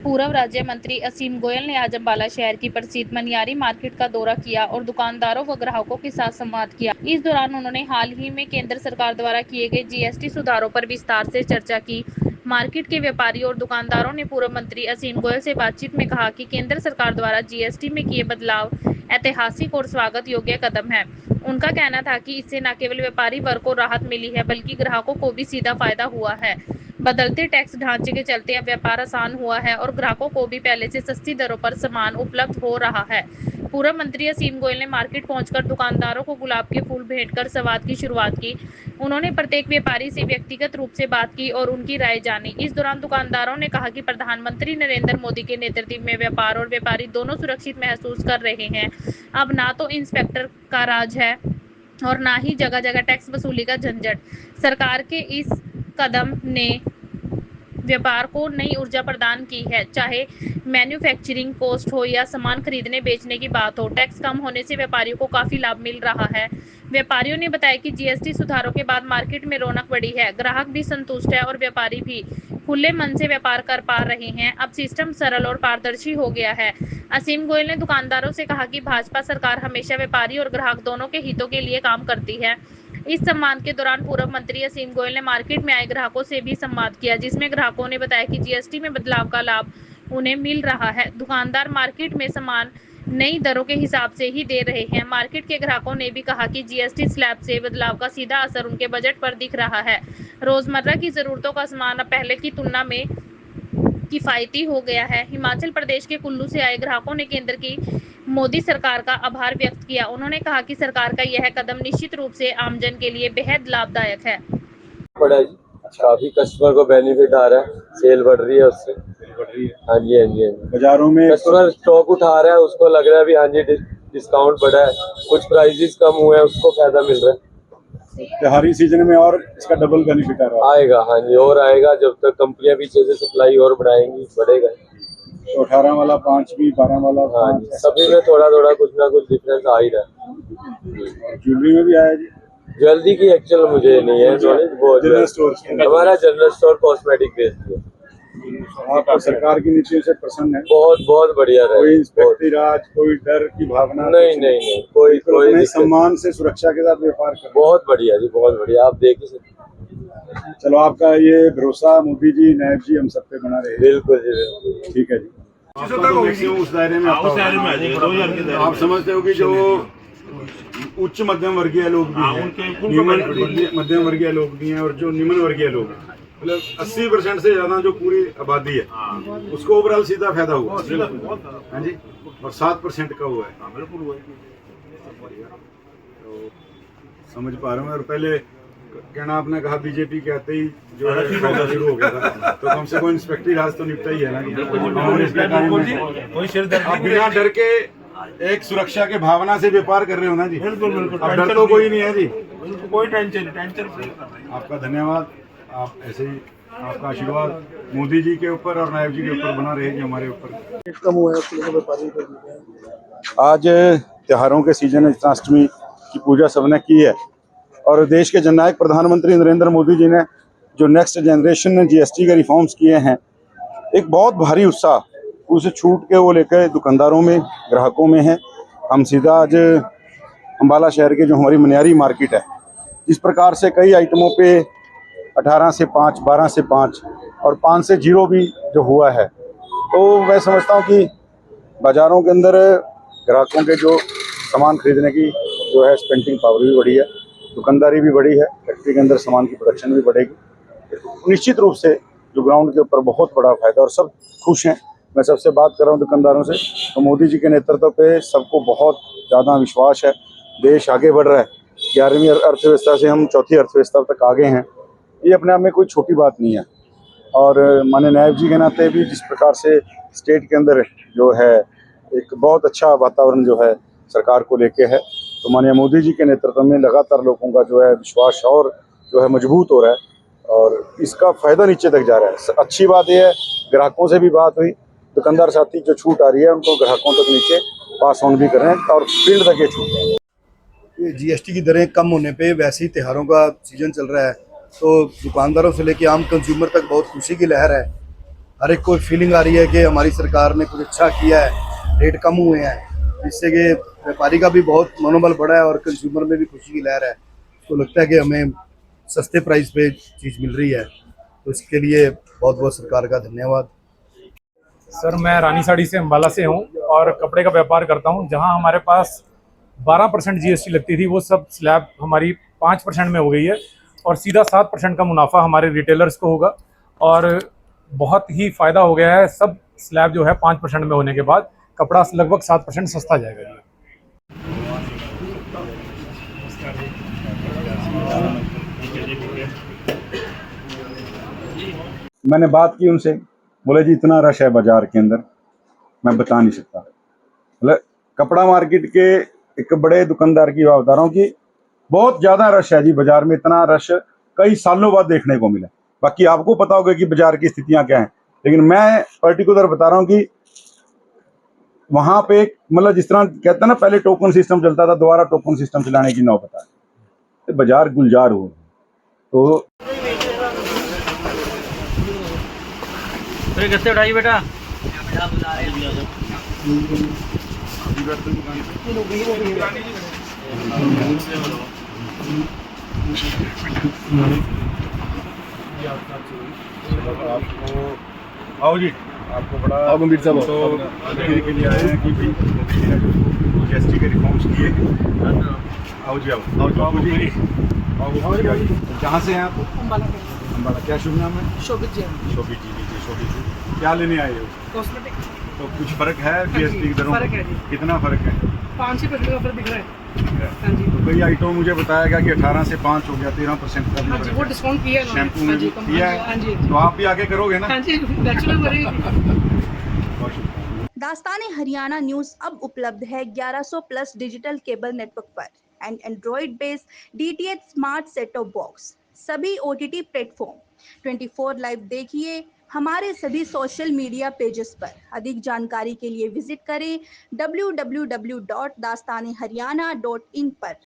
पूर्व राज्य मंत्री असीम गोयल ने आज अम्बाला शहर की प्रसिद्ध मनियारी मार्केट का दौरा किया और दुकानदारों व ग्राहकों के साथ संवाद किया। इस दौरान उन्होंने हाल ही में केंद्र सरकार द्वारा किए गए जीएसटी सुधारों पर विस्तार से चर्चा की। मार्केट के व्यापारियों और दुकानदारों ने पूर्व मंत्री असीम गोयल से बातचीत में कहा कि केंद्र सरकार द्वारा जीएसटी में किए बदलाव ऐतिहासिक और स्वागत योग्य कदम है। उनका कहना था कि इससे न केवल व्यापारी वर्ग को राहत मिली है बल्कि ग्राहकों को भी सीधा फायदा हुआ है। बदलते टैक्स ढांचे के चलते अब व्यापार आसान हुआ है और ग्राहकों को भी पहले से सस्ती दरों पर सामान उपलब्ध हो रहा है। पूर्व मंत्री असीम गोयल ने मार्केट पहुंचकर दुकानदारों को गुलाब के फूल भेंट कर संवाद की शुरुआत की। उन्होंने प्रत्येक व्यापारी से व्यक्तिगत रूप से बात की और उनकी राय जानी। इस दौरान दुकानदारों ने कहा कि प्रधानमंत्री नरेंद्र मोदी के नेतृत्व में व्यापार और व्यापारी दोनों सुरक्षित महसूस कर रहे हैं। अब ना तो इंस्पेक्टर का राज है और ना ही जगह जगह टैक्स वसूली का झंझट। सरकार के इस कदम ने व्यापार को नई ऊर्जा प्रदान की है, चाहे मैन्युफैक्चरिंग कॉस्ट हो या सामान खरीदने बेचने की बात हो। टैक्स कम होने से व्यापारियों को काफी लाभ मिल रहा है। व्यापारियों ने बताया कि जीएसटी सुधारों के बाद मार्केट में रौनक बढ़ी है, ग्राहक भी संतुष्ट है और व्यापारी भी खुले मन से व्यापार कर पा रहे हैं। अब सिस्टम सरल और पारदर्शी हो गया है। असीम गोयल ने दुकानदारों से कहा कि भाजपा सरकार हमेशा व्यापारी और ग्राहक दोनों के हितों के लिए काम करती है। इस संवाद के दौरान पूर्व मंत्री असीम गोयल ने मार्केट में आए ग्राहकों से भी संवाद किया, जिसमें ग्राहकों ने बताया कि जीएसटी में बदलाव का लाभ उन्हें मिल रहा है। दुकानदार मार्केट में सामान नई दरों के हिसाब से ही दे रहे हैं। मार्केट के ग्राहकों ने भी कहा कि जीएसटी स्लैब से बदलाव का सीधा असर उनके बजट पर दिख रहा है। रोजमर्रा की जरूरतों का सामान अब पहले की तुलना में किफायती हो गया है। हिमाचल प्रदेश के कुल्लू से आए ग्राहकों ने केंद्र की मोदी सरकार का आभार व्यक्त किया। उन्होंने कहा कि सरकार का यह कदम निश्चित रूप से आमजन के लिए बेहद लाभदायक है। काफी कस्टमर को बेनिफिट आ रहा है, सेल बढ़ रही है उससे। हाँ जी, हाँ जी, हाँ जी। बाजारों में कस्टमर स्टॉक उठा रहा है, उसको लग रहा है भी हाँ जी डिस्काउंट बढ़ा है, कुछ प्राइसेस कम हुए हैं, उसको फायदा मिल रहा है। त्योहारी सीजन में और इसका डबल बेनिफिट आ रहा है। आएगा, हाँ जी, और आएगा। जब तक कंपनियां पीछे से सप्लाई और बढ़ाएंगी बढ़ेगा। तो 18 वाला 5 भी, 12 वाला 5, सभी में थोड़ा थोड़ा कुछ ना कुछ डिफरेंस आ ही रहा है। ज्वेलरी में भी आया जी। जल्दी की एक्चुअल मुझे नहीं है नॉलेज, वो जनरल स्टोर हमारा जनरल स्टोर कॉस्मेटिक बेस्ड है। आप सरकार की नीतियों से प्रसन्न है? बहुत बहुत बढ़िया रहा। कोई इंस्पेक्टरी राज, कोई डर की भावना नहीं, कोई सम्मान से सुरक्षा के साथ व्यापार कर। बहुत बढ़िया जी, बहुत बढ़िया। आप देख ही सकते। चलो, आपका ये भरोसा मोदी जी, नायब जी हम सब पे बना रहे। बिल्कुल जी, बिल्कुल। ठीक है जी। उस दायरे में आप समझते हो कि जो उच्च मध्यम वर्गीय लोग भी हैं, मध्यम वर्गीय लोग भी हैं और जो निम्न वर्गीय लोग हैं, मतलब 80% से ज्यादा जो पूरी आबादी है उसको ओवरऑल सीधा फायदा हुआ। हाँ जी, और 7% का हुआ है। तो समझ पा रहा हूँ। और पहले कहना आपने कहा बीजेपी के आते ही जो है शुरू हो गया था, तो कम से कम इंस्पेक्टरी राज तो निपटा ही है ना। आप बिना डर के एक सुरक्षा के भावना से व्यापार कर रहे हो ना जी। बिल्कुल। अब डर तो कोई नहीं है जी, कोई टेंशन फ्री। आपका धन्यवाद। आप ऐसे ही, आपका आशीर्वाद मोदी जी के ऊपर और नायब जी के ऊपर बना रहे जी, हमारे ऊपर। कम हुआ है। आज त्योहारों के सीजन में जन्माष्टमी की पूजा सबने की है और देश के जननायक प्रधानमंत्री नरेंद्र मोदी जी ने जो नेक्स्ट जनरेशन ने जीएसटी के रिफॉर्म्स किए हैं, एक बहुत भारी उत्साह उसे छूट के वो लेकर दुकानदारों में, ग्राहकों में है। हम सीधा आज अम्बाला शहर के जो हमारी मनियारी मार्केट है, इस प्रकार से कई आइटमों पे 18 से 5, 12 से 5 और 5 से 0 भी जो हुआ है, तो मैं समझता हूँ कि बाज़ारों के अंदर ग्राहकों के जो सामान खरीदने की जो है स्पेंडिंग पावर भी बढ़ी है, दुकानदारी भी बढ़ी है, फैक्ट्री के अंदर सामान की प्रोडक्शन भी बढ़ेगी। निश्चित रूप से जो ग्राउंड के ऊपर बहुत बड़ा फायदा, और सब खुश हैं। मैं सबसे बात कर रहा हूँ दुकानदारों से, तो मोदी जी के नेतृत्व पे सबको बहुत ज़्यादा विश्वास है। देश आगे बढ़ रहा है, 11वीं अर्थव्यवस्था से हम 4थी अर्थव्यवस्था तक आगे हैं। ये अपने आप में कोई छोटी बात नहीं है। और माननीय नायब जी के नाते भी जिस प्रकार से स्टेट के अंदर जो है एक बहुत अच्छा वातावरण जो है सरकार को लेके है, तो माननीय मोदी जी के नेतृत्व में लगातार लोगों का जो है विश्वास और जो है मजबूत हो रहा है और इसका फायदा नीचे तक जा रहा है। अच्छी बात यह है, ग्राहकों से भी बात हुई, दुकानदार साथी जो छूट आ रही है उनको ग्राहकों तक नीचे पास ऑन भी कर रहे हैं और फील्ड तक ये छूट है। जीएसटी की दरें कम होने पे वैसे ही त्योहारों का सीजन चल रहा है, तो दुकानदारों से लेकर आम कंज्यूमर तक बहुत खुशी की लहर है। हर एक को फीलिंग आ रही है कि हमारी सरकार ने कुछ अच्छा किया है, रेट कम हुए हैं, जिससे कि व्यापारी का भी बहुत मनोबल बढ़ा है और कंज्यूमर में भी खुशी की लहर है। तो लगता है कि हमें सस्ते प्राइस पे चीज़ मिल रही है, तो इसके लिए बहुत बहुत सरकार का धन्यवाद। सर मैं रानी साड़ी से अम्बाला से हूँ और कपड़े का व्यापार करता हूँ। जहाँ हमारे पास 12% जीएसटी लगती थी वो सब स्लैब हमारी 5% में हो गई है और सीधा 7% का मुनाफा हमारे रिटेलर्स को होगा और बहुत ही फ़ायदा हो गया है। सब स्लैब जो है 5% में होने के बाद कपड़ा लगभग 7% सस्ता जाएगा जी। मैंने बात की उनसे, बोले जी इतना रश है बाजार के अंदर, मैं बता नहीं सकता। मतलब कपड़ा मार्केट के एक बड़े दुकानदार की बात बता रहा हूँ कि बहुत ज़्यादा रश है जी बाजार में। इतना रश कई सालों बाद देखने को मिला। बाकी आपको पता होगा कि बाजार की स्थितियाँ क्या हैं, लेकिन मैं पर्टिकुलर बता रहा हूँ कि वहाँ पे मतलब जिस तरह कहते हैं ना, पहले टोकन सिस्टम चलता था, दोबारा टोकन सिस्टम चलाने की नौबत आ गई, बाजार गुलजार हो। तो गत्ते उठाइए बेटा। आओ जी, आपको बड़ा गंभीर साहब तो देखने के लिए आए हैं कि भाई जीएसटी के रिफॉर्म्स किए। आओ जी, आओ आओ जी, आओ जी। कहाँ से हैं आप? अम्बाला। क्या शुभ नाम है? शोभित जी। शोभित जी। शोभित जी, क्या लेने आए हो? कॉस्मेटिक। तो कुछ फर्क है जीएसटी की दरों? फर्क है जी। कितना फर्क है? 5% का फर्क दिख रहा है। हाँ जी। तो कई आइटम मुझे बताया गया कि 18 से 5 हो गया, 13% का भी हाँ जी, फर्क वो है। डिस्काउंट किया है शैम्पू में हाँ जी, भी किया है? हाँ जी। तो आप भी आगे करोगे ना? हाँ जी, बैचलर हो रही है। बहुत शुक्रिया। दास्तान हरियाणा न्यूज अब उपलब्ध है 1100 प्लस डिजिटल केबल नेटवर्क पर and Android based DTH smart set top box, सभी ओटीटी प्लेटफॉर्म। 24 लाइव देखिए हमारे सभी सोशल मीडिया पेजेस पर। अधिक जानकारी के लिए विजिट करें www.dastaneharyana.in पर।